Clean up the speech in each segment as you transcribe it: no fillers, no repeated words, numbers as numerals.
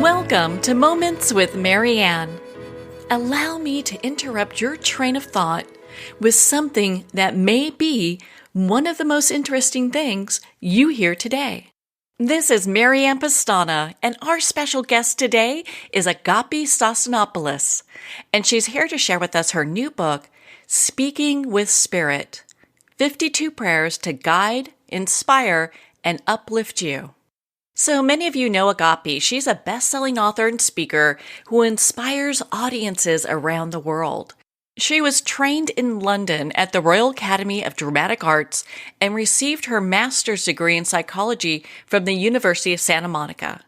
Welcome to Moments with Marianne. Allow me to interrupt your train of thought with something that may be one of the most interesting things you hear today. This is Marianne Pastana, and our special guest today is Agapi Stassinopoulos, and she's here to share with us her new book, Speaking with Spirit, 52 Prayers to Guide, Inspire, and Uplift You. So many of you know Agapi. She's a best-selling author and speaker who inspires audiences around the world. She was trained in London at the Royal Academy of Dramatic Arts and received her master's degree in psychology from the University of Santa Monica.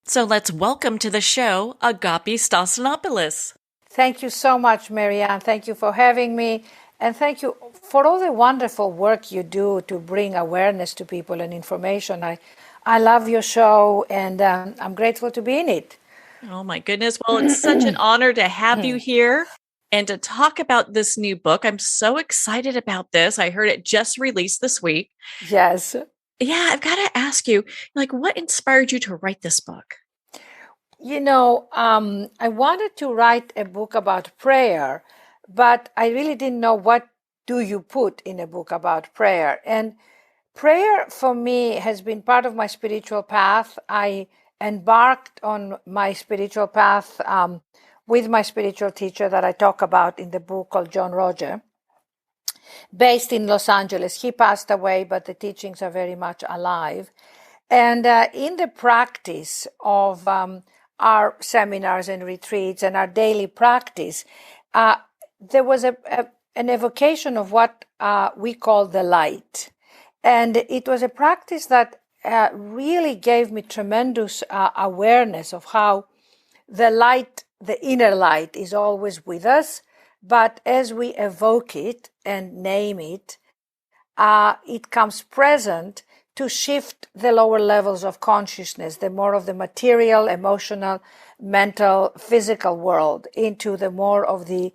So let's welcome to the show, Agapi Stassinopoulos. Thank you so much, Marianne. Thank you for having me. And thank you for all the wonderful work you do to bring awareness to people and information. I love your show, and I'm grateful to be in it. Oh, my goodness. Well, it's such an honor to have you here and to talk about this new book. I'm so excited about this. I heard it just released this week. Yes. Yeah, I've got to ask you, what inspired you to write this book? You know, I wanted to write a book about prayer, but I really didn't know what do you put in a book about prayer. And prayer for me has been part of my spiritual path. I embarked on my spiritual path with my spiritual teacher that I talk about in the book called John Roger, based in Los Angeles. He passed away, but the teachings are very much alive. And in the practice of our seminars and retreats and our daily practice, there was an evocation of what we call the light. And it was a practice that really gave me tremendous awareness of how the light, the inner light, is always with us. But as we evoke it and name it, it comes present to shift the lower levels of consciousness, the more of the material, emotional, mental, physical world, into the more of the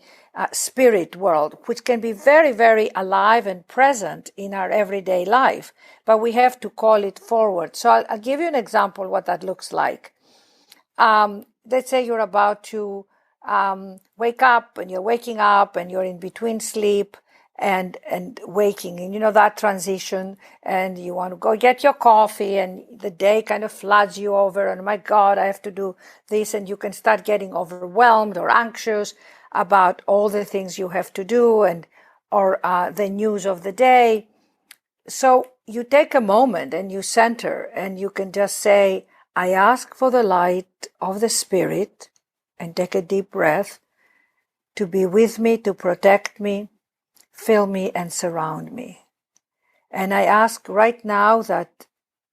spirit world, which can be very, very alive and present in our everyday life, but we have to call it forward. So I'll give you an example what that looks like. Let's say you're about to wake up, and you're waking up, and you're in between sleep and waking, and you know that transition, and you want to go get your coffee, and the day kind of floods you over, and oh my God, I have to do this, and you can start getting overwhelmed or anxious about all the things you have to do or the news of the day. So you take a moment and you center, and you can just say, I ask for the light of the Spirit, and take a deep breath, to be with me, to protect me, fill me and surround me. And I ask right now that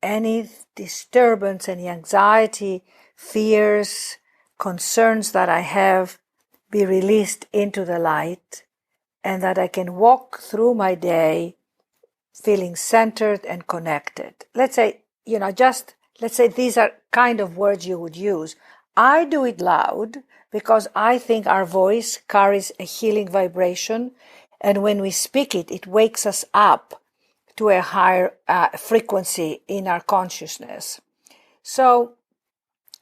any disturbance, any anxiety, fears, concerns that I have be released into the light, and that I can walk through my day feeling centered and connected. Let's say, let's say these are kind of words you would use. I do it loud because I think our voice carries a healing vibration, and when we speak it, it wakes us up to a higher frequency in our consciousness. So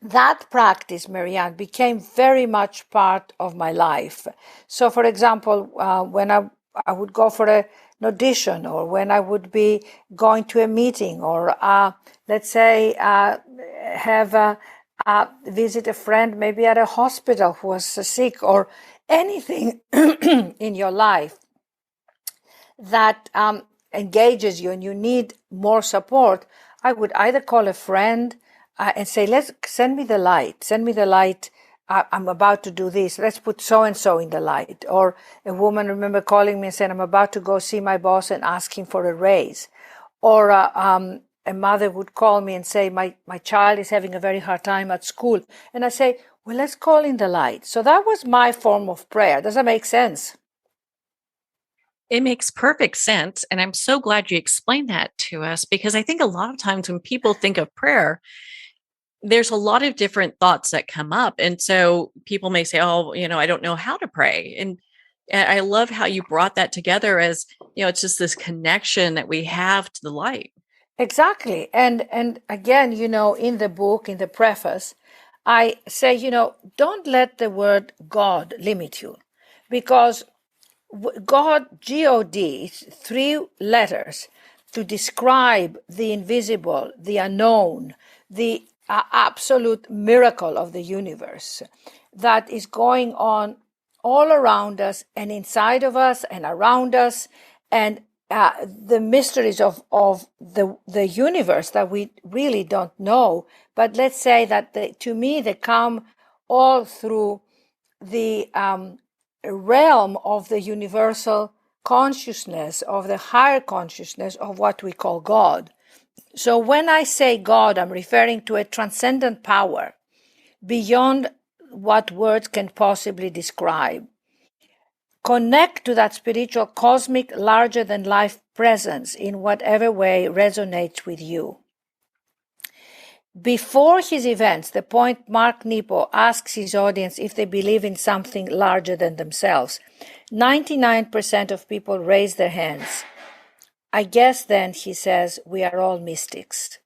that practice, Marianne, became very much part of my life. So, for example, when I would go for an audition, or when I would be going to a meeting, or let's say visit a friend maybe at a hospital who was sick, or anything in your life that engages you and you need more support, I would either call a friend and say, send me the light. I'm about to do this. Let's put so-and-so in the light. Or a woman, remember, calling me and saying, I'm about to go see my boss and ask him for a raise. Or a mother would call me and say, my child is having a very hard time at school. And I say, well, let's call in the light. So that was my form of prayer. Does that make sense? It makes perfect sense. And I'm so glad you explained that to us, because I think a lot of times when people think of prayer, there's a lot of different thoughts that come up. And so people may say, oh, I don't know how to pray. And I love how you brought that together as, it's just this connection that we have to the light. Exactly. And again, in the book, in the preface, I say, don't let the word God limit you, because God, G-O-D, is 3 letters to describe the invisible, the unknown, the absolute miracle of the universe that is going on all around us and inside of us and around us, and the mysteries of the universe that we really don't know. But let's say that to me they come all through the realm of the universal consciousness, of the higher consciousness of what we call God. So when I say God, I'm referring to a transcendent power beyond what words can possibly describe. Connect to that spiritual, cosmic, larger than life presence in whatever way resonates with you. Before his events, the point Mark Nepo asks his audience if they believe in something larger than themselves. 99% of people raise their hands. I guess then, he says, we are all mystics.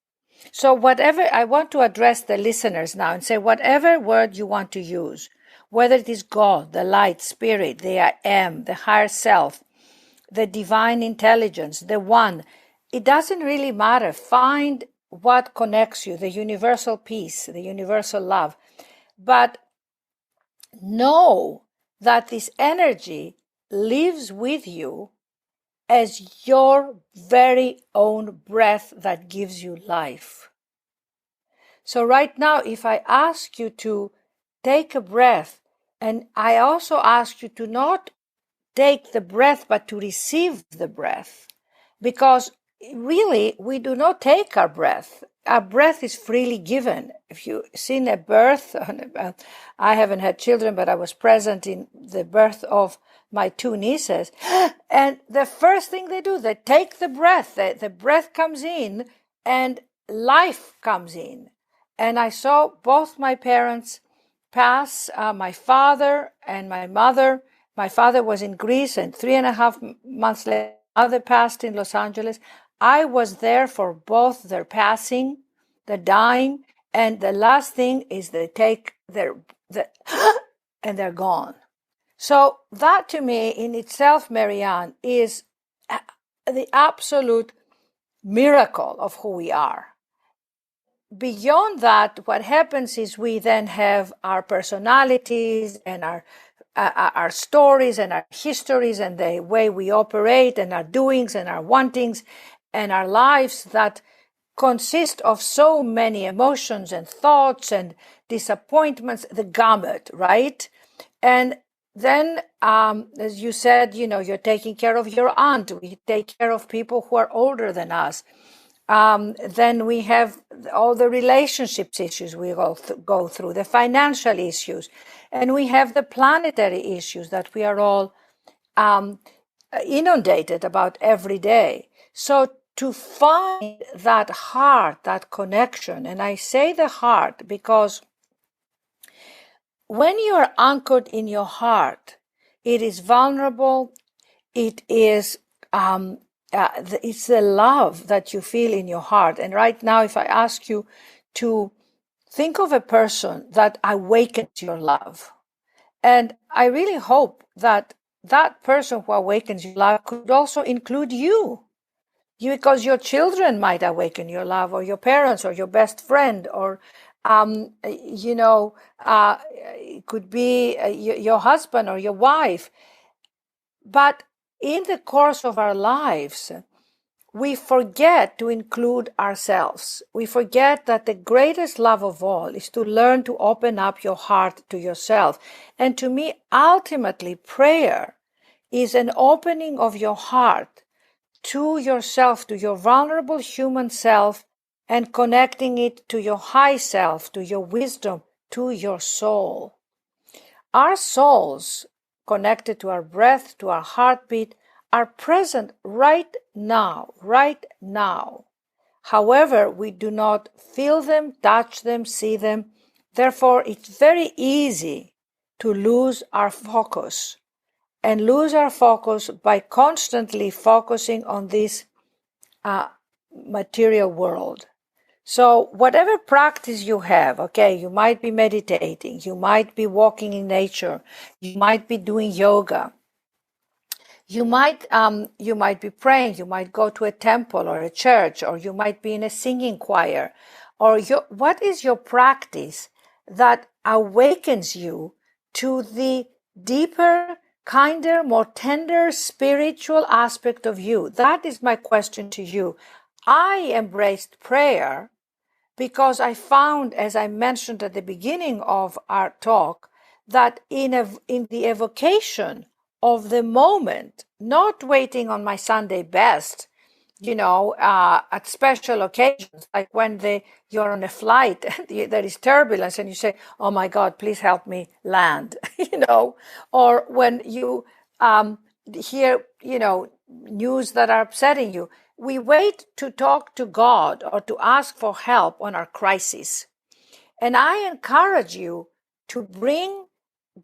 So whatever, I want to address the listeners now and say whatever word you want to use, whether it is God, the light, spirit, the I am, the higher self, the divine intelligence, the one, it doesn't really matter. Find what connects you, the universal peace, the universal love. But know that this energy lives with you as your very own breath that gives you life. So right now, if I ask you to take a breath, and I also ask you to not take the breath, but to receive the breath, because really we do not take our breath. Our breath is freely given. If you've seen a birth, I haven't had children, but I was present in the birth of my 2 nieces, and the first thing they do, they take the breath. The breath comes in and life comes in. And I saw both my parents pass, my father and my mother. My father was in Greece, and 3.5 months later, my mother passed in Los Angeles. I was there for both their passing, the dying, and the last thing is they take and they're gone. So that to me in itself, Marianne, is the absolute miracle of who we are. Beyond that, what happens is we then have our personalities and our stories and our histories and the way we operate and our doings and our wantings and our lives that consist of so many emotions and thoughts and disappointments, the gamut, right? And then, as you said, you're taking care of your aunt. We take care of people who are older than us. Then we have all the relationships issues we go through, the financial issues, and we have the planetary issues that we are all inundated about every day. So to find that heart, that connection, and I say the heart because when you are anchored in your heart, it is vulnerable, it is it's the love that you feel in your heart. And right now, if I ask you to think of a person that awakens your love, and I really hope that that person who awakens your love could also include you, because your children might awaken your love, or your parents, or your best friend, or it could be your husband or your wife. But in the course of our lives, we forget to include ourselves. We forget that the greatest love of all is to learn to open up your heart to yourself. And to me, ultimately, prayer is an opening of your heart to yourself, to your vulnerable human self, and connecting it to your high self, to your wisdom, to your soul. Our souls, connected to our breath, to our heartbeat, are present right now. However, we do not feel them, touch them, see them. Therefore, it's very easy to lose our focus, and lose our focus by constantly focusing on this material world. So whatever practice you have, okay, you might be meditating, you might be walking in nature, you might be doing yoga, you might be praying, you might go to a temple or a church, or you might be in a singing choir, or what is your practice that awakens you to the deeper, kinder, more tender spiritual aspect of you? That is my question to you. I embraced prayer because I found, as I mentioned at the beginning of our talk, that in the evocation of the moment, not waiting on my Sunday best, at special occasions, like when you're on a flight and there is turbulence and you say, "Oh my God, please help me land," or when you hear, news that are upsetting you. We wait to talk to God or to ask for help on our crisis. And I encourage you to bring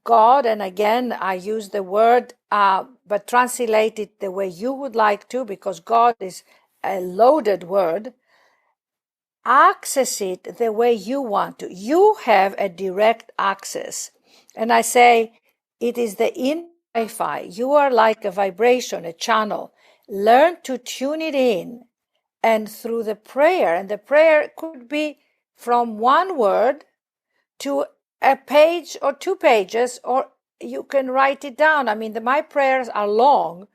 God, and again, I use the word, but translate it the way you would like to, because God is a loaded word. Access it the way you want to. You have a direct access. And I say, it is the in Wi-Fi. You are like a vibration, a channel. Learn to tune it in. And through the prayer, and the prayer could be from one word to a page or 2 pages, or you can write it down. I mean, my prayers are long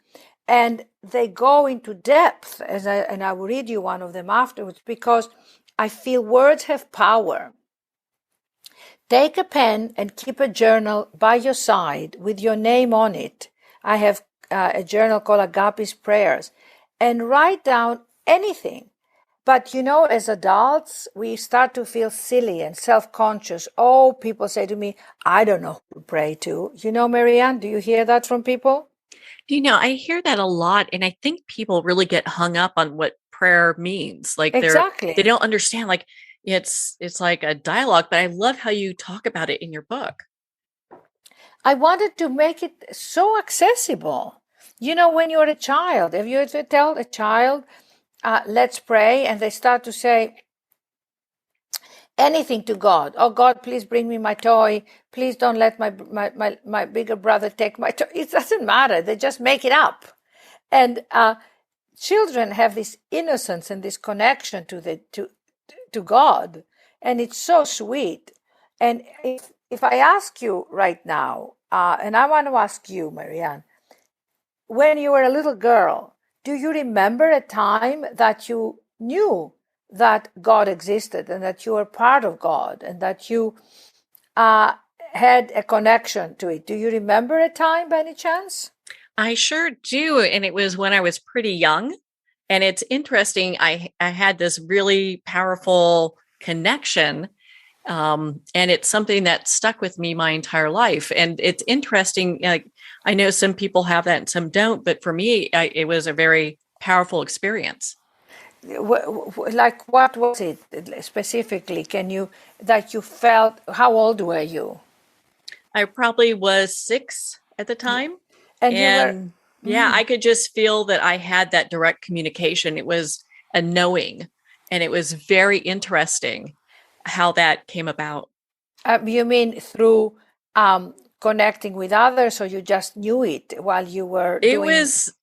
and they go into depth, and I will read you one of them afterwards, because I feel words have power. Take a pen and keep a journal by your side with your name on it. I have a journal called Agapi's Prayers, and write down anything. But as adults, we start to feel silly and self-conscious. Oh, people say to me, "I don't know who to pray to." Marianne, do you hear that from people? I hear that a lot, and I think people really get hung up on what prayer means. Like Exactly. they don't understand, like it's like a dialogue, but I love how you talk about it in your book. I wanted to make it so accessible. When you're a child, if you tell a child, let's pray, and they start to say anything to God. "Oh God, please bring me my toy. Please don't let my bigger brother take my toy." It doesn't matter. They just make it up. And children have this innocence and this connection to God, and it's so sweet. And if I ask you right now, and I want to ask you, Marianne, when you were a little girl, do you remember a time that you knew that God existed and that you were part of God and that you had a connection to it? Do you remember a time by any chance? I sure do. And it was when I was pretty young. And it's interesting. I had this really powerful connection. And it's something that stuck with me my entire life. And it's interesting. Like, I know some people have that and some don't, but for me, it was a very powerful experience. Like, what was it specifically? That you felt? How old were you? I probably was 6 at the time. And you were, And yeah, I could just feel that I had that direct communication. It was a knowing, and it was very interesting how that came about. you mean through connecting with others, or you just knew it while you were doing?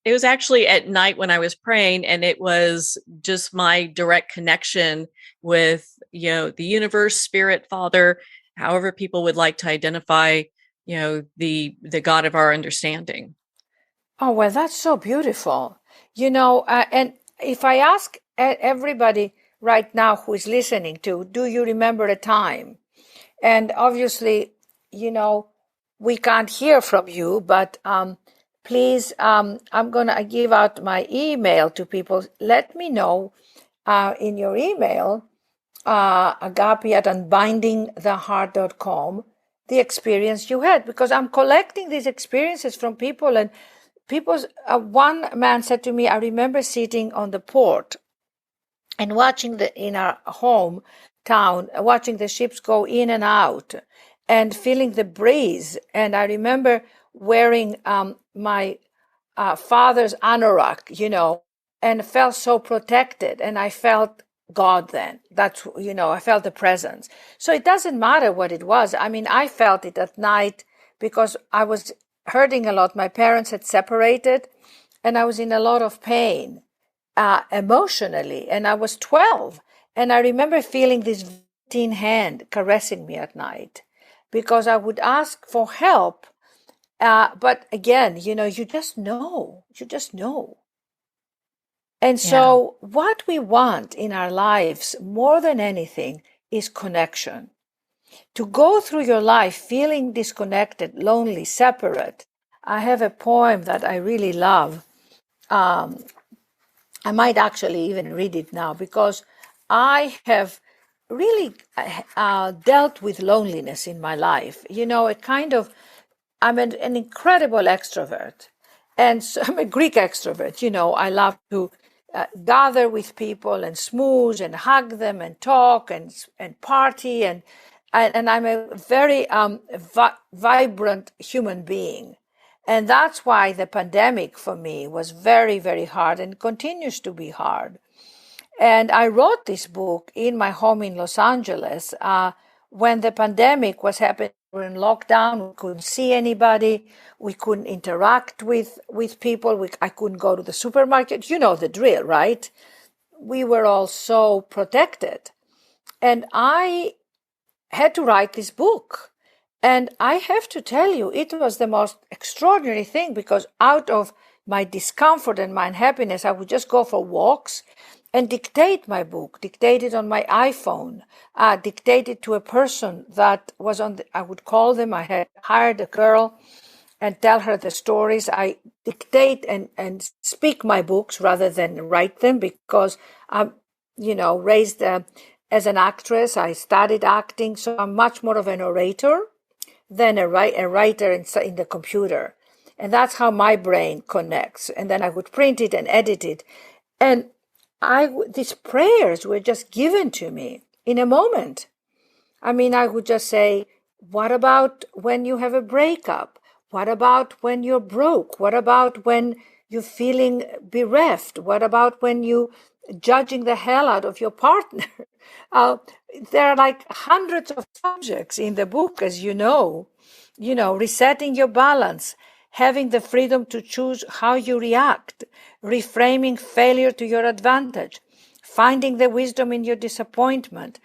It was actually at night when I was praying, and it was just my direct connection with, the universe, spirit, Father, however people would like to identify, the God of our understanding. Oh, well, that's so beautiful. And if I ask everybody right now who is listening to, do you remember a time? And obviously, we can't hear from you, but please, I'm going to give out my email to people. Let me know in your email, Agapi at unbindingtheheart.com, the experience you had, because I'm collecting these experiences from people. And one man said to me, "I remember sitting on the port and watching in our hometown, watching the ships go in and out and feeling the breeze. And I remember wearing my father's anorak, and felt so protected. And I felt God then. That's, I felt the presence. So it doesn't matter what it was. I mean, I felt it at night because I was hurting a lot. My parents had separated and I was in a lot of pain emotionally. And I was 12. And I remember feeling this teen hand caressing me at night because I would ask for help. But again, you just know. You just know. And so what we want in our lives more than anything is connection. To go through your life feeling disconnected, lonely, separate. I have a poem that I really love. I might actually even read it now because I have really dealt with loneliness in my life. I'm an incredible extrovert. And so I'm a Greek extrovert. I love to gather with people and smooze and hug them and talk and party. And I'm a very vibrant human being. And that's why the pandemic for me was very, very hard and continues to be hard. And I wrote this book in my home in Los Angeles when the pandemic was happening. We were in lockdown. We couldn't see anybody. We couldn't interact with people. I couldn't go to the supermarket. You know the drill, right? We were all so protected. And I had to write this book. And I have to tell you, it was the most extraordinary thing because out of my discomfort and my unhappiness, I would just go for walks and dictate my book, dictate it on my iPhone, dictate it to a person that was I would call them. I had hired a girl and tell her the stories. I dictate and speak my books rather than write them because I'm, raised as an actress. I studied acting, so I'm much more of an orator than a writer in the computer. And that's how my brain connects. And then I would print it and edit it. And these prayers were just given to me in a moment. I mean, I would just say, what about when you have a breakup? What about when you're broke? What about when you're feeling bereft? What about when you judging the hell out of your partner? There are like hundreds of subjects in the book, as resetting your balance, having the freedom to choose how you react, reframing failure to your advantage, finding the wisdom in your disappointment.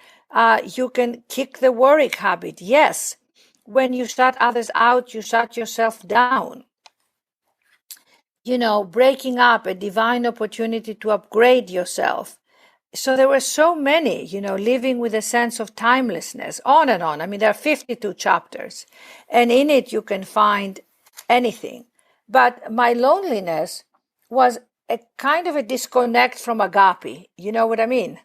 You can kick the worry habit. Yes, when you shut others out, you shut yourself down. Breaking up, a divine opportunity to upgrade yourself. So there were so many, living with a sense of timelessness, on and on. I mean, there are 52 chapters, and in it you can find anything. But my loneliness was a kind of a disconnect from Agapi. You know what I mean?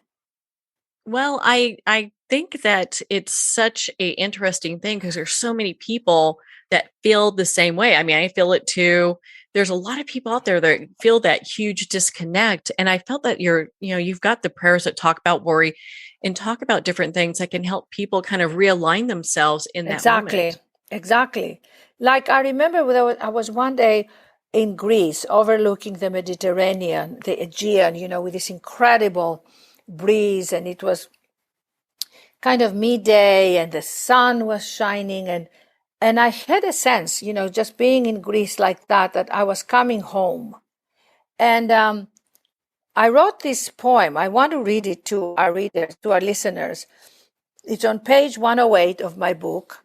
Well, I think that it's such a interesting thing because there's so many people that feel the same way. I mean, I feel it too. There's a lot of people out there that feel that huge disconnect. And I felt that you've got the prayers that talk about worry and talk about different things that can help people kind of realign themselves in that moment. Exactly. Like I remember I was one day in Greece overlooking the Mediterranean, the Aegean, with this incredible breeze, and it was kind of midday and the sun was shining, and I had a sense, just being in Greece like that I was coming home. And I wrote this poem. I want to read it to our readers, to our listeners. It's on page 108 of my book,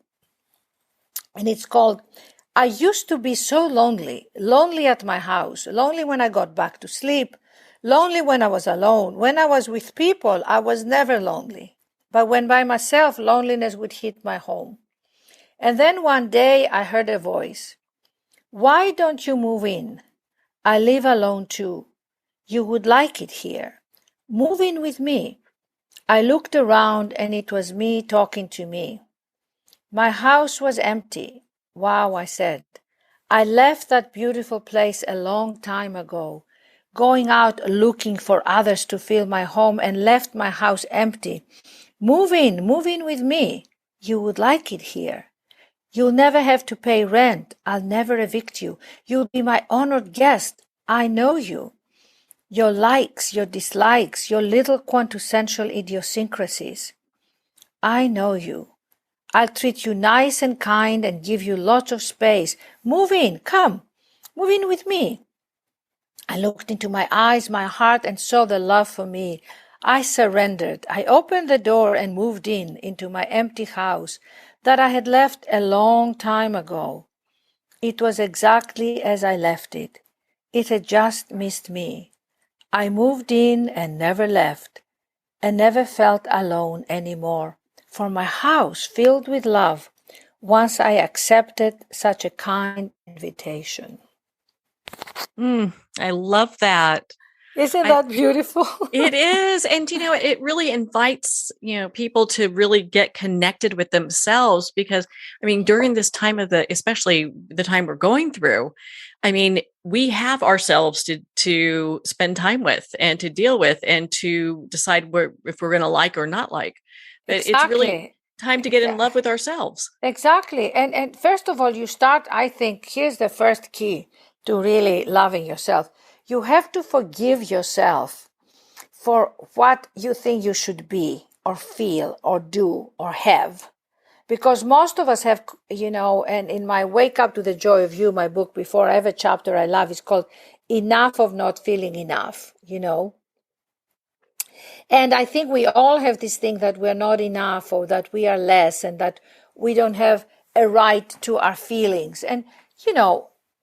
and it's called, I used to be so lonely at my house, lonely when I got back to sleep, lonely when I was alone. When I was with people, I was never lonely. But when by myself, loneliness would hit my home. And then one day I heard a voice. Why don't you move in? I live alone too. You would like it here. Move in with me. I looked around and it was me talking to me. My house was empty. Wow, I said. I left that beautiful place a long time ago, going out looking for others to fill my home and left my house empty. Move in with me. You would like it here. You'll never have to pay rent. I'll never evict you. You'll be my honored guest. I know you. your likes, your dislikes, your little quintessential idiosyncrasies. I know you. I'll treat you nice and kind and give you lots of space. Move in, come. Move in with me. I looked into my eyes, my heart, and saw the love for me. I surrendered. I opened the door and moved into my empty house that I had left a long time ago. It was exactly as I left it. It had just missed me. I moved in and never left, and never felt alone anymore, for my house filled with love once I accepted such a kind invitation. I love that. Isn't that beautiful? It is. And, it really invites, people to really get connected with themselves because, during this time especially the time we're going through, we have ourselves to spend time with and to deal with and to decide if we're going to like or not like. But Exactly. It's really time to get in love with ourselves. Exactly. And first of all, you start, I think, here's the first key to really loving yourself. You have to forgive yourself for what you think you should be or feel or do or have. Because most of us have, and in my Wake Up to the Joy of You, my book before, I have a chapter I love. It's called Enough of Not Feeling Enough, And I think we all have this thing that we're not enough or that we are less and that we don't have a right to our feelings. And,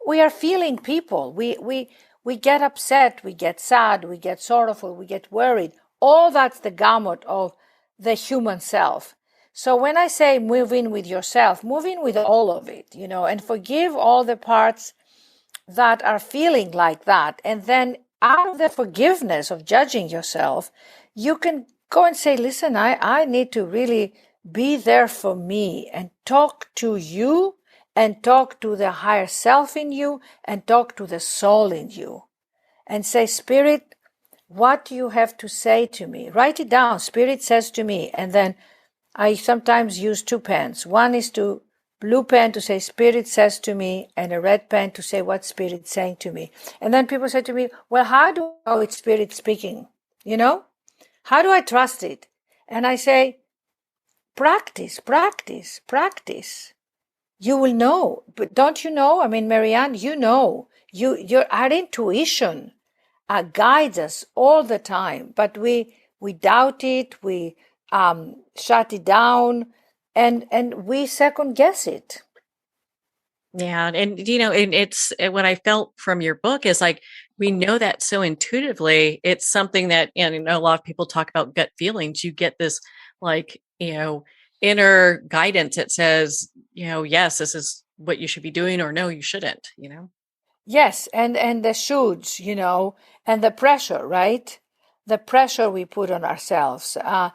we are feeling people. We get upset, we get sad, we get sorrowful, we get worried. All that's the gamut of the human self. So when I say move in with yourself, move in with all of it, and forgive all the parts that are feeling like that. And then out of the forgiveness of judging yourself, you can go and say, listen, I need to really be there for me and talk to you and talk to the higher self in you and talk to the soul in you and say, Spirit, what do you have to say to me? Write it down. Spirit says to me. And then I sometimes use two pens. One is to blue pen to say Spirit says to me and a red pen to say what Spirit's saying to me. And then people say to me, well, how do I know it's Spirit speaking? How do I trust it? And I say, practice, practice, practice. You will know. But don't you know? Marianne, our intuition guides us all the time, but we doubt it, we shut it down, and we second guess it. Yeah. And, and it's what I felt from your book is like, we know that so intuitively. It's something that, a lot of people talk about gut feelings. You get this like, inner guidance that says, yes, this is what you should be doing, or no, you shouldn't, Yes. And the shoulds, and the pressure, right? The pressure we put on ourselves. I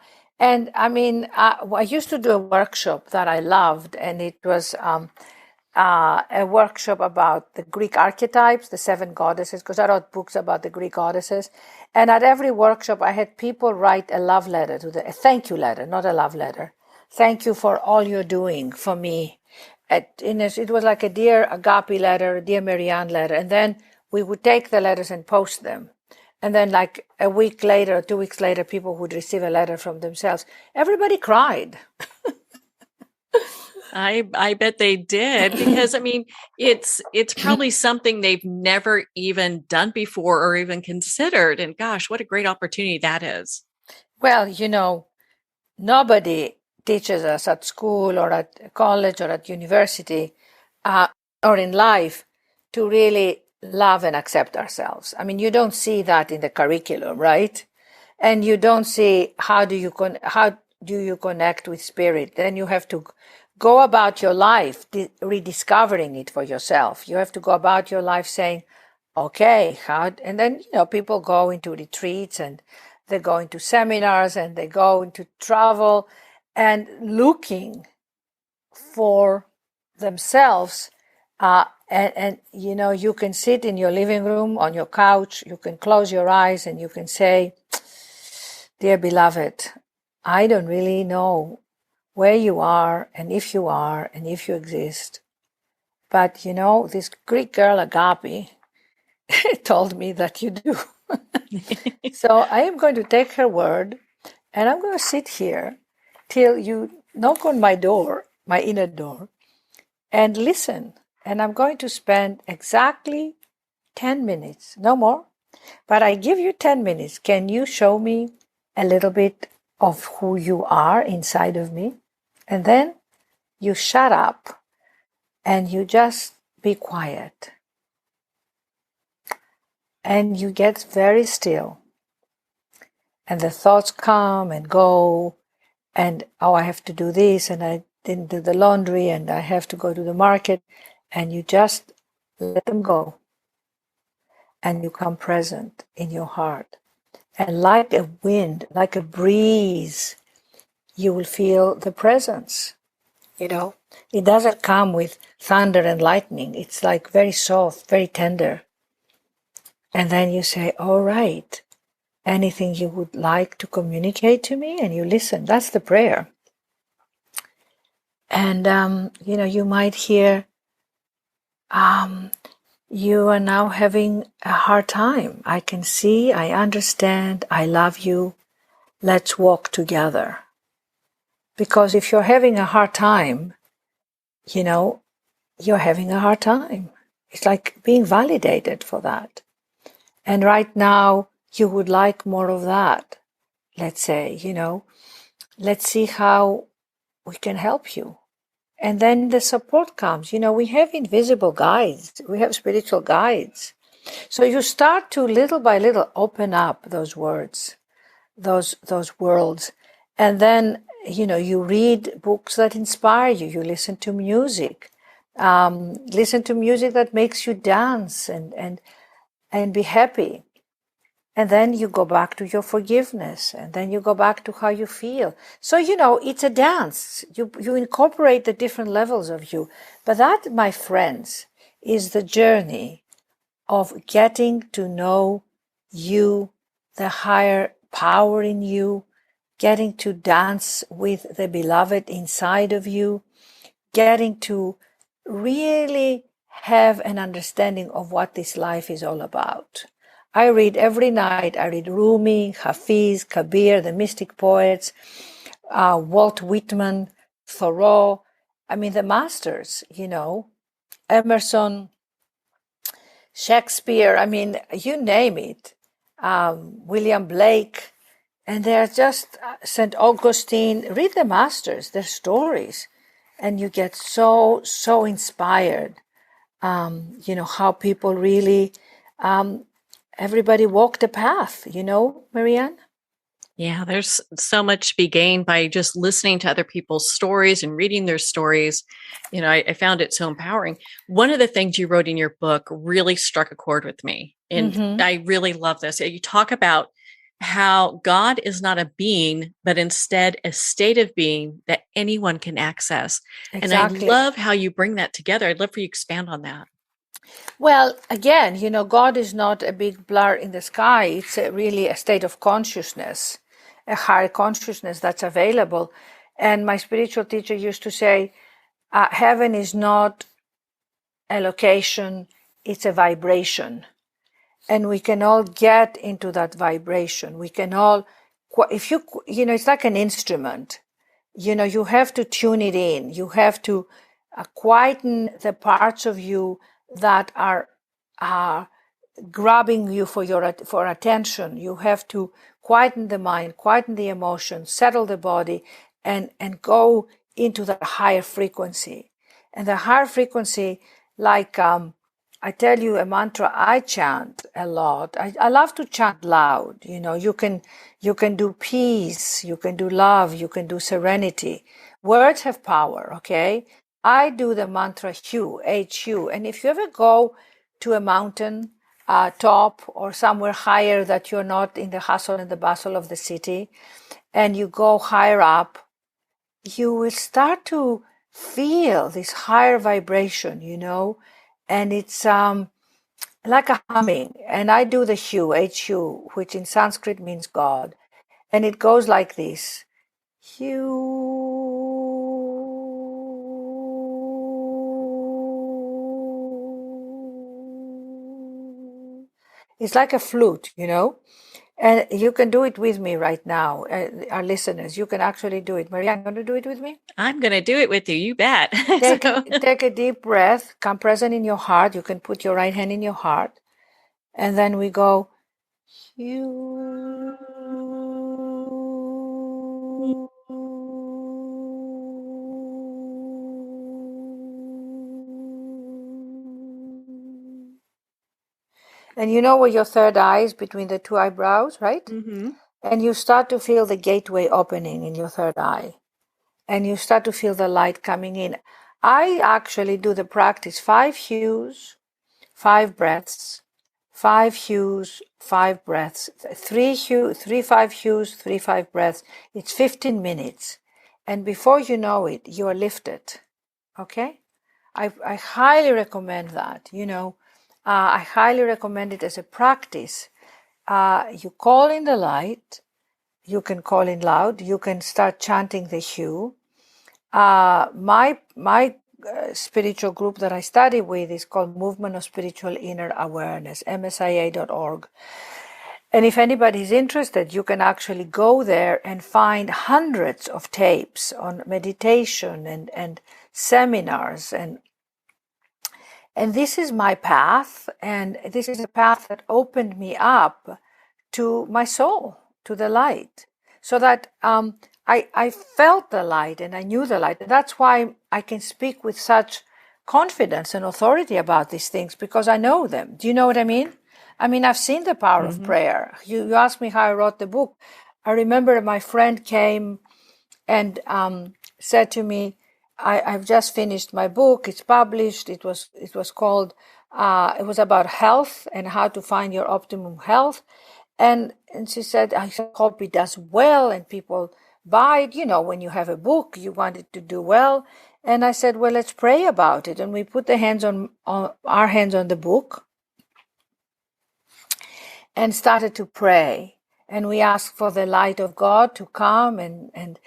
used to do a workshop that I loved, and it was a workshop about the Greek archetypes, the 7 goddesses, because I wrote books about the Greek goddesses. And at every workshop, I had people write a love letter a thank you letter, not a love letter. Thank you for all you're doing for me. It was like a Dear Agapi letter, a Dear Marianne letter. And then we would take the letters and post them. And then like a week later, or 2 weeks later, people would receive a letter from themselves. Everybody cried. I bet they did because it's probably something they've never even done before or even considered. And gosh, what a great opportunity that is. Well, nobody teaches us at school or at college or at university or in life to really love and accept ourselves. You don't see that in the curriculum, right? And you don't see how do you connect with spirit. Then you have to go about your life rediscovering it for yourself. You have to go about your life saying, okay, and then people go into retreats and they go into seminars and they go into travel and looking for themselves. And you can sit in your living room on your couch, you can close your eyes and you can say, dear beloved, I don't really know where you are and if you exist. But this Greek girl Agapi told me that you do. So I am going to take her word, and I'm going to sit here till you knock on my door, my inner door, and listen. And I'm going to spend exactly 10 minutes, no more. But I give you 10 minutes. Can you show me a little bit of who you are inside of me? And then you shut up and you just be quiet. And you get very still. And the thoughts come and go. And, oh, I have to do this, and I didn't do the laundry, and I have to go to the market. And you just let them go. And you come present in your heart. And like a wind, like a breeze, you will feel the presence. You know, it doesn't come with thunder and lightning. It's like very soft, very tender. And then you say, all right, anything you would like to communicate to me? And you listen. That's the prayer. And, you know, you might hear, you are now having a hard time. I can see, I understand, I love you. Let's walk together. Because if you're having a hard time, you know, you're having a hard time. It's like being validated for that. And right now, you would like more of that. Let's say, you know, let's see how we can help you. And then the support comes. You know, we have invisible guides. We have spiritual guides. So you start to little by little open up those words, those worlds. And then, you know, you read books that inspire you. You listen to music. Listen to music that makes you dance and be happy. And then you go back to your forgiveness, and then you go back to how you feel. So, you know, it's a dance. You incorporate the different levels of you. But that, my friends, is the journey of getting to know you, the higher power in you, getting to dance with the beloved inside of you, getting to really have an understanding of what this life is all about. I read every night. I read Rumi, Hafiz, Kabir, the mystic poets, Walt Whitman, Thoreau. I mean, the masters, you know, Emerson, Shakespeare. I mean, you name it. William Blake. And they're just St. Augustine. Read the masters, their stories. And you get so inspired. You know, how people really, everybody walked the path, you know, Marianne? Yeah, there's so much to be gained by just listening to other people's stories and reading their stories. You know, I found it so empowering. One of the things you wrote in your book really struck a chord with me. And I really love this. You talk about how God is not a being, but instead a state of being that anyone can access. Exactly. And I love how you bring that together. I'd love for you to expand on that. Well, again, you know, God is not a big blur in the sky. It's really a state of consciousness, a higher consciousness that's available. And my spiritual teacher used to say, heaven is not a location, it's a vibration. And we can all get into that vibration. We can all, if you know, it's like an instrument. You know, you have to tune it in. You have to quieten the parts of you that are grabbing you for attention. You have to quieten the mind, quieten the emotions, settle the body, and go into the higher frequency. And the higher frequency, like I tell you, a mantra I chant a lot. I love to chant loud. You know, you can do peace, you can do love, you can do serenity. Words have power, okay? I do the mantra HU, HU. And if you ever go to a mountain top or somewhere higher that you're not in the hustle and the bustle of the city, and you go higher up, you will start to feel this higher vibration, you know, and it's like a humming. And I do the HU, HU, which in Sanskrit means God. And it goes like this. It's like a flute, And you can do it with me right now, our listeners. You can actually do it. Maria, you going to do it with me? I'm going to do it with you. You bet. Take a deep breath. Come present in your heart. You can put your right hand in your heart. And then we go, you. And you know where your third eye is between the two eyebrows, right? Mm-hmm. And you start to feel the gateway opening in your third eye. And you start to feel the light coming in. I actually do the practice 5 hues, 5 breaths, 5 hues, 5 breaths, 3 5 hues, 3 5 breaths. It's 15 minutes. And before you know it, you are lifted. Okay? I highly recommend that. I highly recommend it as a practice. You call in the light. You can call in loud. You can start chanting the hue. My spiritual group that I study with is called Movement of Spiritual Inner Awareness, msia.org. And if anybody's interested, you can actually go there and find hundreds of tapes on meditation and seminars. And this is my path, and this is a path that opened me up to my soul, to the light, so that I felt the light and I knew the light. And that's why I can speak with such confidence and authority about these things, because I know them. Do you know what I mean? I mean, I've seen the power of prayer. You asked me how I wrote the book. I remember my friend came and said to me, I've just finished my book. It's published. It was called, it was about health and how to find your optimum health. And she said, I hope it does well and people buy it. When you have a book, you want it to do well. And I said, well, let's pray about it. And we put our hands on the book and started to pray. And we asked for the light of God to come and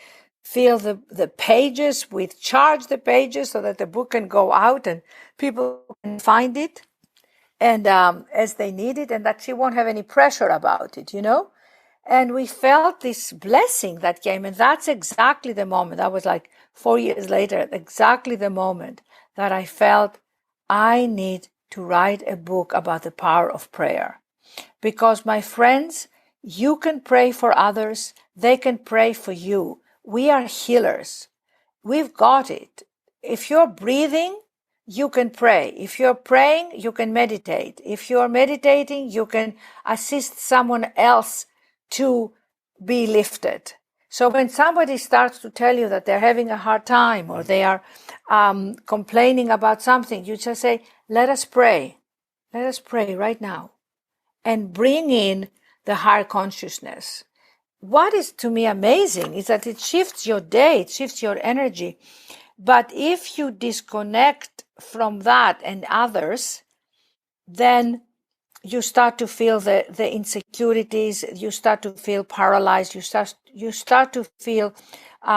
fill the pages, charge the pages so that the book can go out and people can find it and as they need it, and that she won't have any pressure about it, And we felt this blessing that came, and that's exactly the moment. That was like 4 years later, exactly the moment that I felt I need to write a book about the power of prayer. Because, my friends, you can pray for others, they can pray for you. We are healers. We've got it. If you're breathing, you can pray. If you're praying, you can meditate. If you're meditating, you can assist someone else to be lifted. So when somebody starts to tell you that they're having a hard time or they are complaining about something, you just say, let us pray. Let us pray right now and bring in the higher consciousness. What is to me amazing is that it shifts your day, it shifts your energy. But if you disconnect from that and others, then you start to feel the insecurities, you start to feel paralyzed, you start to feel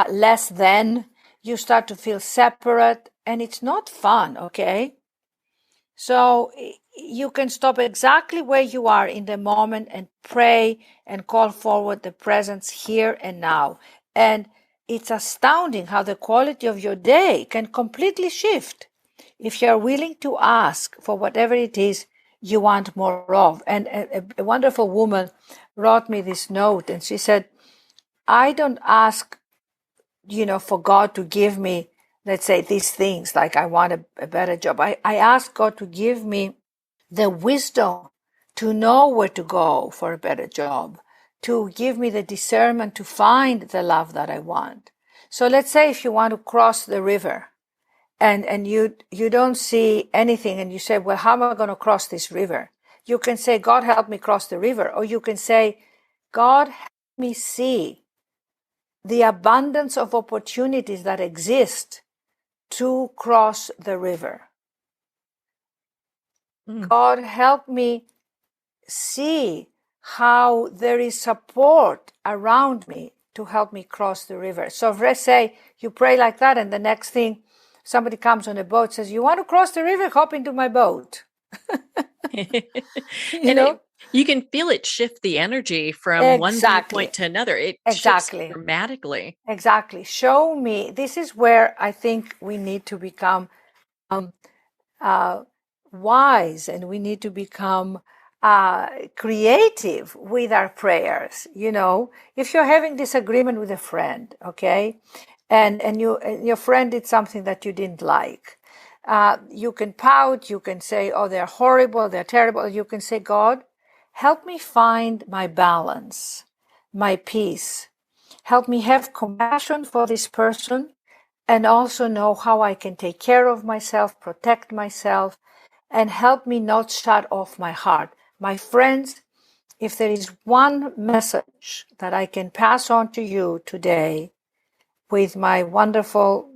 less than, you start to feel separate, and it's not fun, okay? So you can stop exactly where you are in the moment and pray and call forward the presence here and now. And it's astounding how the quality of your day can completely shift if you're willing to ask for whatever it is you want more of. And a wonderful woman wrote me this note, and she said, I don't ask, for God to give me, let's say, these things, like I want a better job. I ask God to give me the wisdom to know where to go for a better job, to give me the discernment to find the love that I want. So let's say if you want to cross the river and you don't see anything and you say, well, how am I going to cross this river? You can say, God, help me cross the river. Or you can say, God, help me see the abundance of opportunities that exist to cross the river. God, help me see how there is support around me to help me cross the river. So let's say you pray like that, and the next thing, somebody comes on a boat, says, you want to cross the river? Hop into my boat. You know? You can feel it shift the energy from one Exactly. viewpoint to another. It shifts Exactly. dramatically. Exactly. Show me. This is where I think we need to become uh, wise, and we need to become creative with our prayers. You know, if you're having disagreement with a friend, okay, and your friend did something that you didn't like, you can pout, you can say, "Oh, they're horrible, they're terrible." You can say, "God, help me find my balance, my peace. Help me have compassion for this person, and also know how I can take care of myself, protect myself, and help me not shut off my heart." My friends, if there is one message that I can pass on to you today with my wonderful,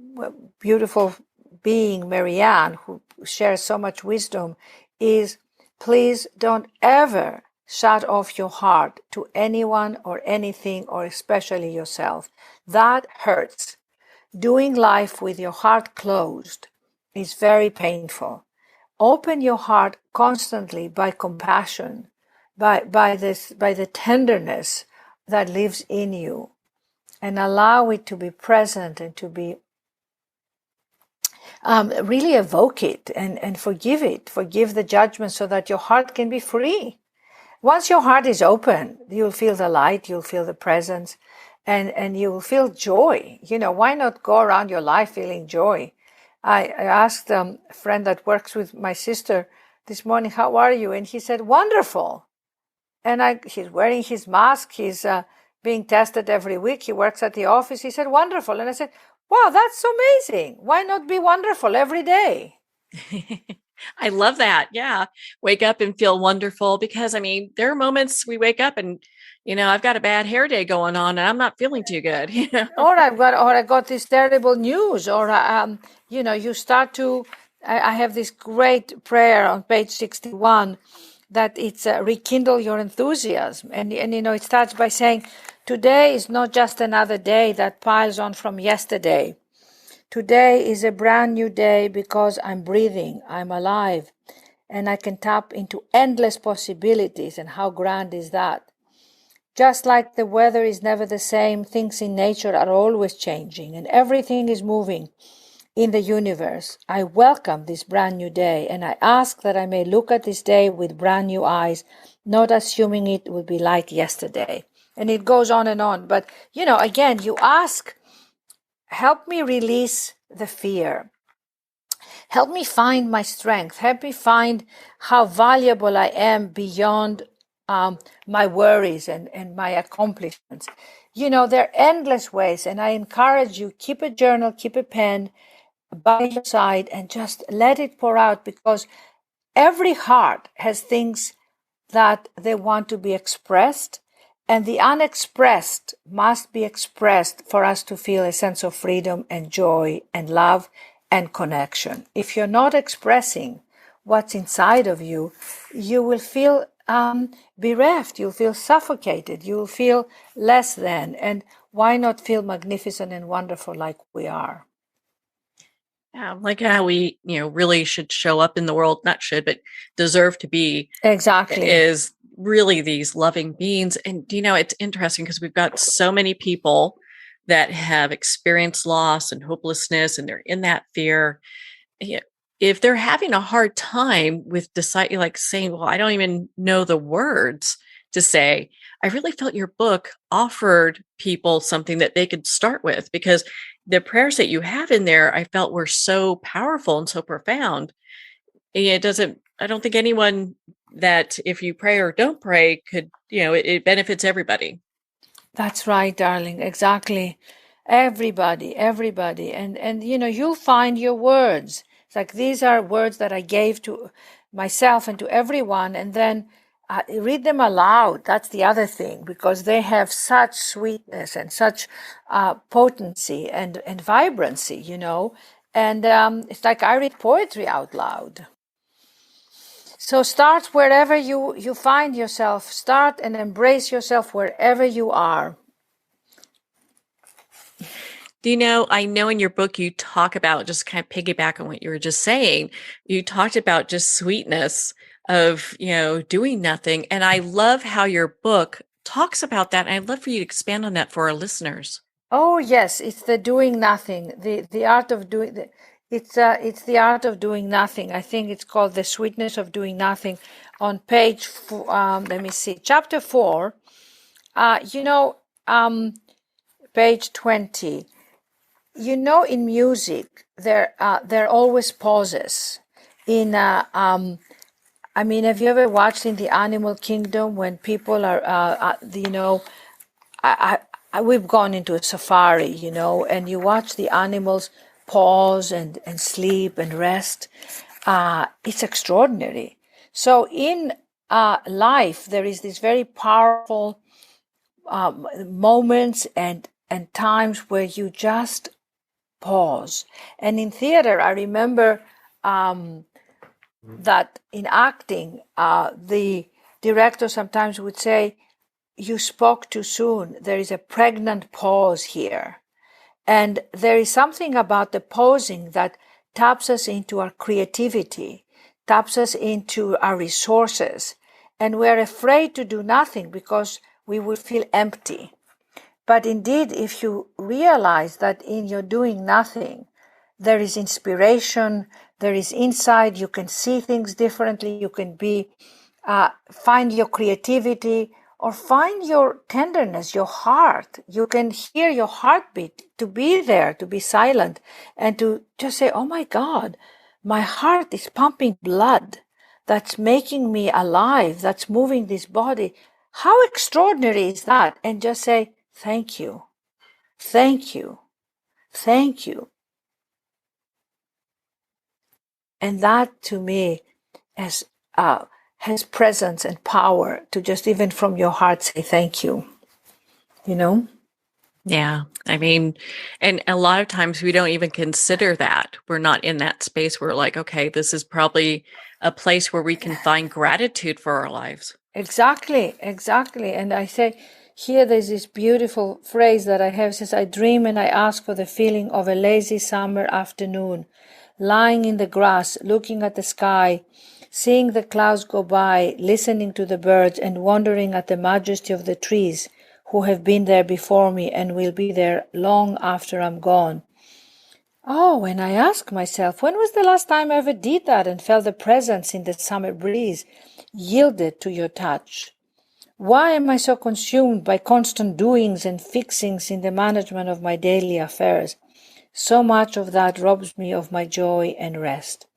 beautiful being, Marianne, who shares so much wisdom, is please don't ever shut off your heart to anyone or anything, or especially yourself. That hurts. Doing life with your heart closed is very painful. Open your heart constantly by compassion, by the tenderness that lives in you, and allow it to be present and to be really evoke it, and forgive it, forgive the judgment, so that your heart can be free. Once your heart is open, you'll feel the light, you'll feel the presence, and you will feel joy. You know, why not go around your life feeling joy? I asked a friend that works with my sister this morning, "How are you?" And he said, "Wonderful." And he's wearing his mask, he's being tested every week, he works at the office. He said, "Wonderful." And I said, "Wow, that's amazing. Why not be wonderful every day?" I love that. Yeah. Wake up and feel wonderful, because I mean, there are moments we wake up and, I've got a bad hair day going on and I'm not feeling too good, Or I got this terrible news, or you start to. I have this great prayer on page 61 that it's rekindle your enthusiasm, and it starts by saying, "Today is not just another day that piles on from yesterday. Today is a brand new day because I'm breathing, I'm alive, and I can tap into endless possibilities." And how grand is that? Just like the weather is never the same, things in nature are always changing, and everything is moving in the universe. I welcome this brand new day, and I ask that I may look at this day with brand new eyes, not assuming it will be like yesterday. And it goes on and on. But, again, you ask, help me release the fear. Help me find my strength. Help me find how valuable I am beyond my worries and my accomplishments. There are endless ways, and I encourage you, keep a journal, keep a pen by your side, and just let it pour out, because every heart has things that they want to be expressed, and the unexpressed must be expressed for us to feel a sense of freedom and joy and love and connection. If you're not expressing what's inside of you, you will feel bereft, you'll feel suffocated, you'll feel less than. And why not feel magnificent and wonderful like we are? Yeah, like how we, really should show up in the world, not should, but deserve to be, Exactly. is really these loving beings. And, it's interesting because we've got so many people that have experienced loss and hopelessness, and they're in that fear. If they're having a hard time with deciding, like saying, "Well, I don't even know the words to say," I really felt your book offered people something that they could start with, because the prayers that you have in there, I felt were so powerful and so profound. I don't think anyone that if you pray or don't pray could, it benefits everybody. That's right, darling. Exactly. Everybody. And you'll find your words. It's like, these are words that I gave to myself and to everyone, and then read them aloud. That's the other thing, because they have such sweetness and such potency and vibrancy. And it's like I read poetry out loud. So start wherever you find yourself. Start and embrace yourself wherever you are. I know in your book you talk about, just kind of piggyback on what you were just saying, you talked about just sweetness of, doing nothing. And I love how your book talks about that. And I'd love for you to expand on that for our listeners. Oh yes, it's the doing nothing, the art of doing. It's the art of doing nothing. I think it's called the sweetness of doing nothing. On page, let me see, chapter 4. You know, page 20. You know, in music, there are always pauses. I mean, have you ever watched in the animal kingdom when people are, we've gone into a safari, and you watch the animals pause and sleep and rest. It's extraordinary. So in life, there is this very powerful moments and times where you just pause. And in theater, I remember that in acting, the director sometimes would say, "You spoke too soon. There is a pregnant pause here." And there is something about the pausing that taps us into our creativity, taps us into our resources. And we're afraid to do nothing because we would feel empty. But indeed, if you realize that in your doing nothing, there is inspiration, there is insight, you can see things differently, you can find your creativity, or find your tenderness, your heart. You can hear your heartbeat, to be there, to be silent, and to just say, "Oh my God, my heart is pumping blood. That's making me alive. That's moving this body. How extraordinary is that?" And just say, "Thank you, thank you, thank you." And that to me has presence and power to just even from your heart say thank you, Yeah. I mean, and a lot of times we don't even consider that. We're not in that space. We're like, okay, this is probably a place where we can find gratitude for our lives. Exactly. And I say, here there's this beautiful phrase that I have, says, "I dream and I ask for the feeling of a lazy summer afternoon, lying in the grass, looking at the sky, seeing the clouds go by, listening to the birds, and wondering at the majesty of the trees who have been there before me and will be there long after I'm gone." Oh, and I ask myself, when was the last time I ever did that and felt the presence in the summer breeze, yielded to your touch? Why am I so consumed by constant doings and fixings in the management of my daily affairs? So much of that robs me of my joy and rest.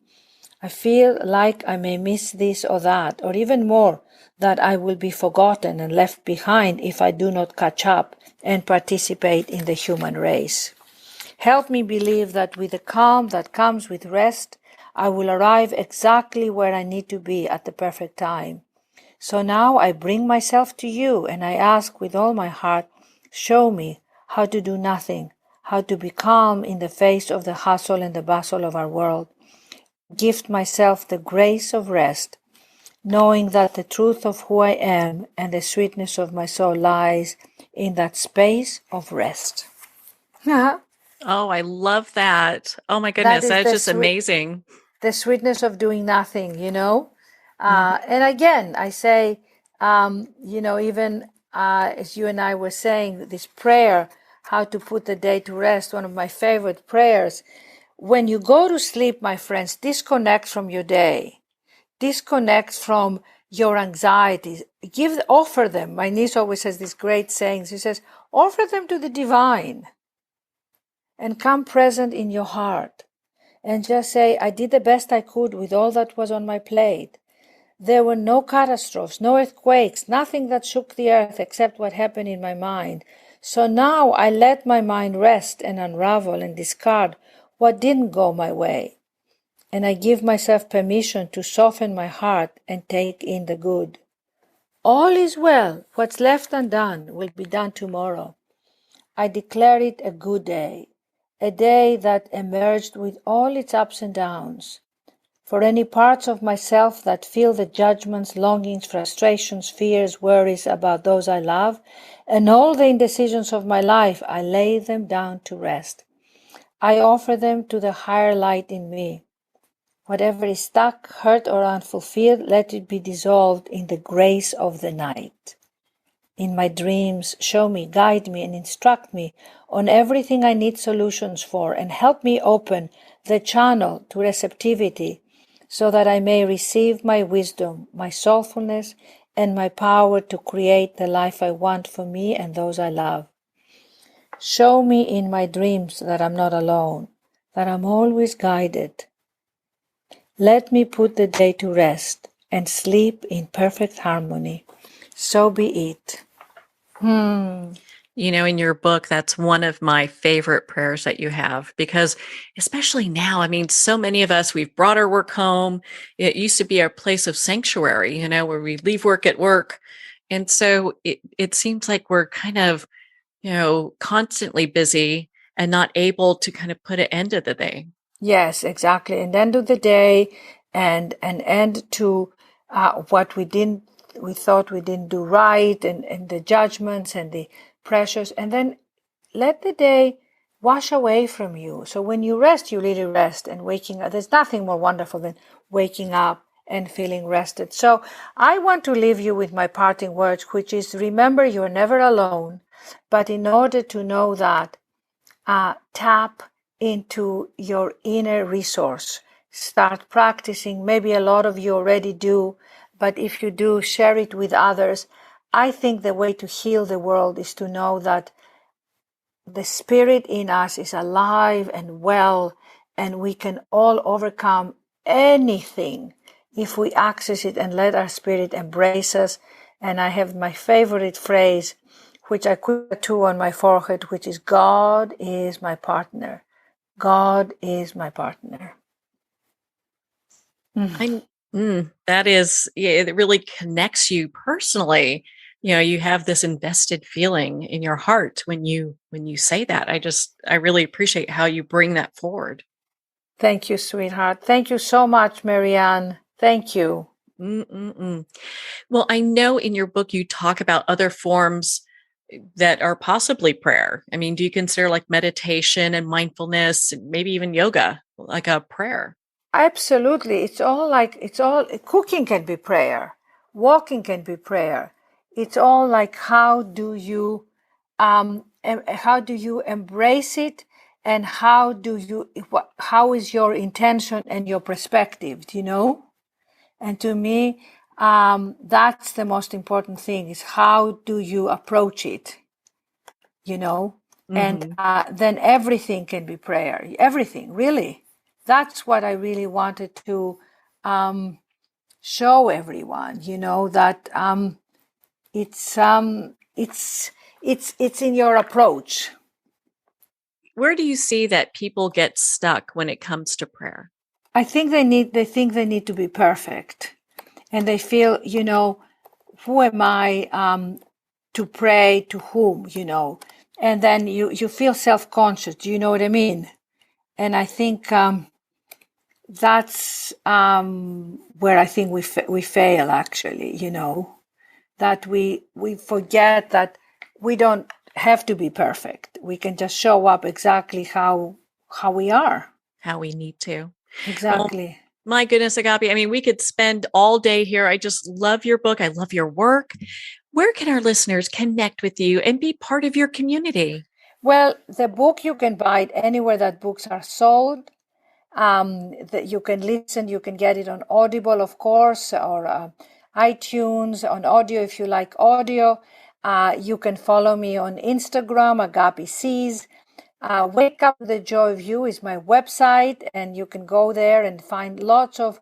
I feel like I may miss this or that, or even more, that I will be forgotten and left behind if I do not catch up and participate in the human race. Help me believe that with the calm that comes with rest, I will arrive exactly where I need to be at the perfect time. So now I bring myself to you and I ask with all my heart, show me how to do nothing, how to be calm in the face of the hustle and the bustle of our world. Gift myself the grace of rest, knowing that the truth of who I am and the sweetness of my soul lies in that space of rest. Oh, I love that. Oh my That goodness, is that's just amazing. the sweetness of doing nothing, And again, I say, even as you and I were saying, this prayer, how to put the day to rest, one of my favorite prayers. When you go to sleep, my friends, disconnect from your day. Disconnect from your anxieties. Offer them. My niece always has these great sayings. She says, offer them to the divine and come present in your heart. And just say, I did the best I could with all that was on my plate. There were no catastrophes, no earthquakes, nothing that shook the earth except what happened in my mind. So now I let my mind rest and unravel and discard what didn't go my way. And I give myself permission to soften my heart and take in the good. All is well. What's left undone will be done tomorrow. I declare it a good day, a day that emerged with all its ups and downs. For any parts of myself that feel the judgments, longings, frustrations, fears, worries about those I love, and all the indecisions of my life, I lay them down to rest. I offer them to the higher light in me. Whatever is stuck, hurt, or unfulfilled, let it be dissolved in the grace of the night. In my dreams, show me, guide me, and instruct me on everything I need solutions for, and help me open the channel to receptivity so that I may receive my wisdom, my soulfulness, and my power to create the life I want for me and those I love. Show me in my dreams that I'm not alone, that I'm always guided. Let me put the day to rest and sleep in perfect harmony. So be it. You know, in your book, that's one of my favorite prayers that you have, because especially now, I mean, so many of us, we've brought our work home. It used to be our place of sanctuary, you know, where we leave work at work. And so it seems like we're kind of, you know, constantly busy and not able to kind of put an end to the day. Yes, exactly. And end of the day, and an end to what we thought we didn't do right, and the judgments and the pressures, and then let the day wash away from you. So when you rest, you really rest, and waking up, there's nothing more wonderful than waking up and feeling rested. So I want to leave you with my parting words, which is, remember, you're never alone. But in order to know that, tap into your inner resource. Start practicing. Maybe a lot of you already do, but if you do, share it with others. I think the way to heal the world is to know that the spirit in us is alive and well, and we can all overcome anything if we access it and let our spirit embrace us. And I have my favorite phrase, which I put tattoo on my forehead, which is, God is my partner. God is my partner. That is, yeah, it really connects you personally. You know, you have this invested feeling in your heart when you say that. I really appreciate how you bring that forward. Thank you, sweetheart. Thank you so much, Marianne. Thank you. Mm-mm-mm. Well, I know in your book you talk about other forms that are possibly prayer. I mean, do you consider like meditation and mindfulness, and maybe even yoga, like a prayer? Absolutely. It's all, cooking can be prayer. Walking can be prayer. It's all like, how do you embrace it, and how is your intention and your perspective, you know? And to me, that's the most important thing, is how do you approach it, you know? And Mm-hmm. then everything can be prayer. Everything, really. That's what I really wanted to show everyone, you know, that it's in your approach. Where do you see that people get stuck when it comes to prayer? I think they think they need to be perfect, and they feel, you know, who am I to pray to whom, you know? And then you feel self-conscious. Do you know what I mean? And I think that's where I think we fail, actually, you know, that we forget that we don't have to be perfect. We can just show up exactly how we are. How we need to. Well, Exactly. my goodness, Agapi, I mean, we could spend all day here. I just love your book. I love your work. Where can our listeners connect with you and be part of your community? Well, the book you can buy it anywhere that books are sold. That you can listen, you can get it on Audible, of course, or iTunes, on audio if you like audio. You can follow me on Instagram, Agapi Sees. Wake Up the Joy of You is my website, and you can go there and find lots of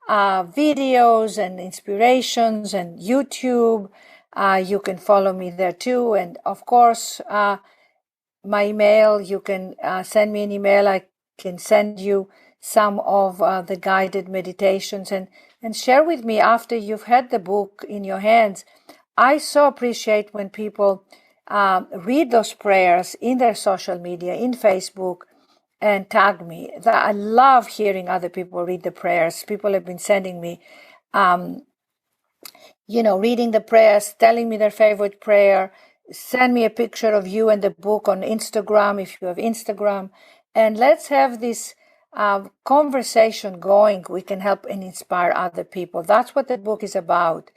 videos and inspirations, and YouTube. You can follow me there too. And of course, my email, you can send me an email. I can send you some of the guided meditations, and share with me after you've had the book in your hands. I so appreciate when people read those prayers in their social media, in Facebook, and tag me. I love hearing other people read the prayers. People have been sending me, reading the prayers, telling me their favorite prayer, Send me a picture of you and the book on Instagram if you have Instagram. And let's have this conversation going. We can help and inspire other people. That's what the book is about.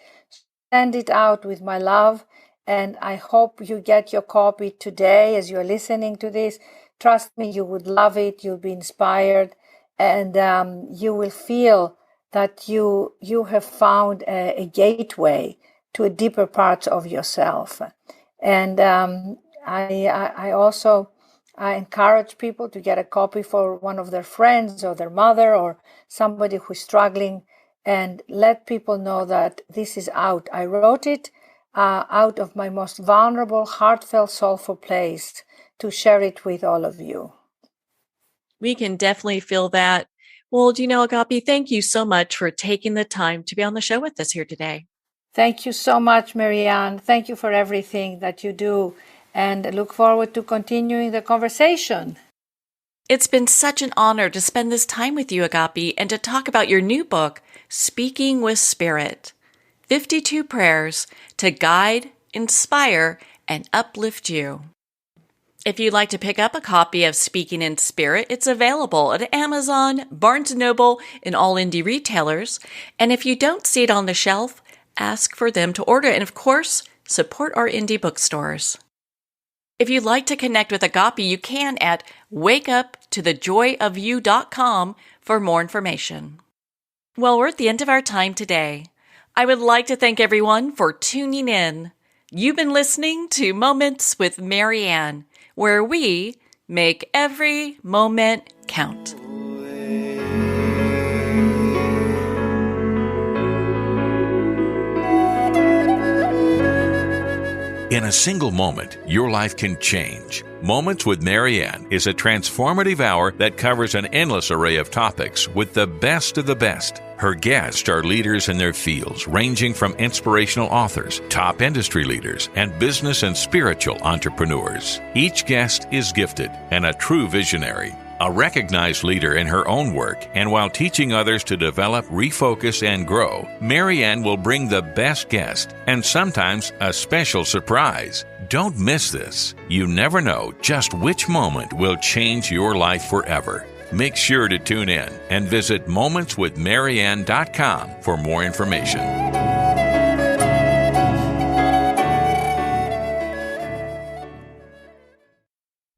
Send it out with my love. And I hope you get your copy today as you're listening to this. Trust me, you would love it. You'll be inspired. And you will feel that you have found a gateway to a deeper part of yourself. And I also encourage people to get a copy for one of their friends or their mother or somebody who's struggling, and let people know that this is out. I wrote it out of my most vulnerable, heartfelt, soulful place to share it with all of you. We can definitely feel that. Well, Agapi, thank you so much for taking the time to be on the show with us here today. Thank you so much, Marianne. Thank you for everything that you do, and I look forward to continuing the conversation. It's been such an honor to spend this time with you, Agapi, and to talk about your new book, Speaking with Spirit, 52 Prayers to Guide, Inspire, and Uplift You. If you'd like to pick up a copy of Speaking in Spirit, it's available at Amazon, Barnes & Noble, and all indie retailers. And if you don't see it on the shelf, ask for them to order it. And of course, support our indie bookstores. If you'd like to connect with Agapi, you can at wakeuptothejoyofyou.com for more information. Well, we're at the end of our time today. I would like to thank everyone for tuning in. You've been listening to Moments with Marianne, where we make every moment count. In a single moment, your life can change. Moments with Marianne is a transformative hour that covers an endless array of topics with the best of the best. Her guests are leaders in their fields, ranging from inspirational authors, top industry leaders, and business and spiritual entrepreneurs. Each guest is gifted and a true visionary, a recognized leader in her own work, and while teaching others to develop, refocus, and grow, Marianne will bring the best guest and sometimes a special surprise. Don't miss this. You never know just which moment will change your life forever. Make sure to tune in and visit momentswithmarianne.com for more information.